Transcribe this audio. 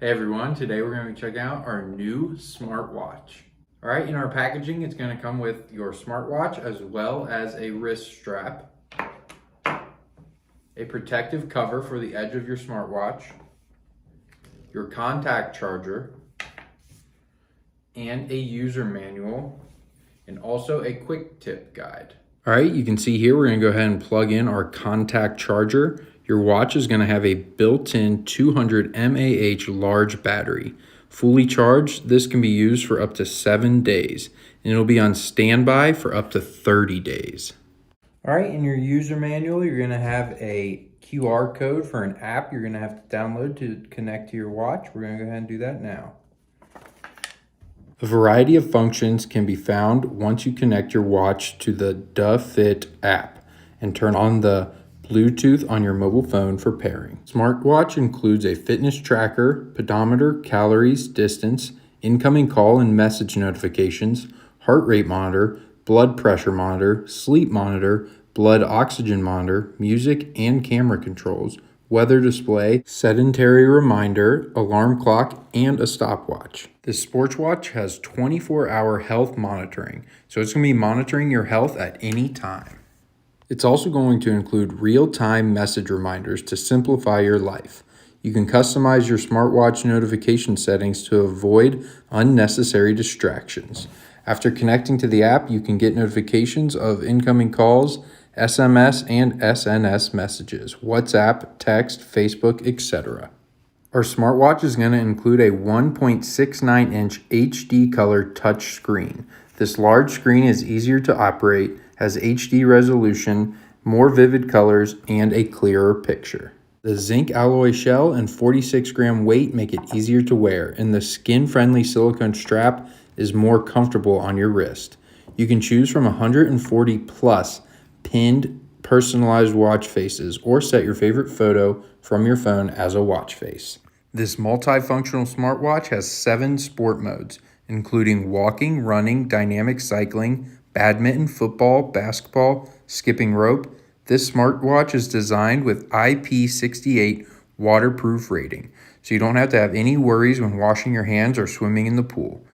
Hey everyone, today we're going to be checking out our new smartwatch. All right, in our packaging, it's going to come with your smartwatch as well as a wrist strap, a protective cover for the edge of your smartwatch, your contact charger, and a user manual, and also a quick tip guide. All right, you can see here we're going to go ahead and plug in our contact charger. Your watch is going to have a built-in 200 mAh large battery. Fully charged, this can be used for up to 7 days, and it'll be on standby for up to 30 days. All right, in your user manual, you're going to have a QR code for an app you're going to have to download to connect to your watch. We're going to go ahead and do that now. A variety of functions can be found once you connect your watch to the Fit app and turn on the Bluetooth on your mobile phone for pairing. SmartWatch includes a fitness tracker, pedometer, calories, distance, incoming call and message notifications, heart rate monitor, blood pressure monitor, sleep monitor, blood oxygen monitor, music and camera controls, weather display, sedentary reminder, alarm clock, and a stopwatch. This sports watch has 24-hour health monitoring, so it's going to be monitoring your health at any time. It's also going to include real-time message reminders to simplify your life. You can customize your smartwatch notification settings to avoid unnecessary distractions. After connecting to the app, you can get notifications of incoming calls, SMS and SNS messages, WhatsApp, text, Facebook, etc. Our smartwatch is going to include a 1.69-inch HD color touch screen. This large screen is easier to operate, has HD resolution, more vivid colors, and a clearer picture. The zinc alloy shell and 46-gram weight make it easier to wear, and the skin-friendly silicone strap is more comfortable on your wrist. You can choose from 140 plus pinned personalized watch faces or set your favorite photo from your phone as a watch face. This multifunctional smartwatch has 7 sport modes, including walking, running, dynamic cycling, badminton, football, basketball, skipping rope. This smartwatch is designed with IP68 waterproof rating, so you don't have to have any worries when washing your hands or swimming in the pool.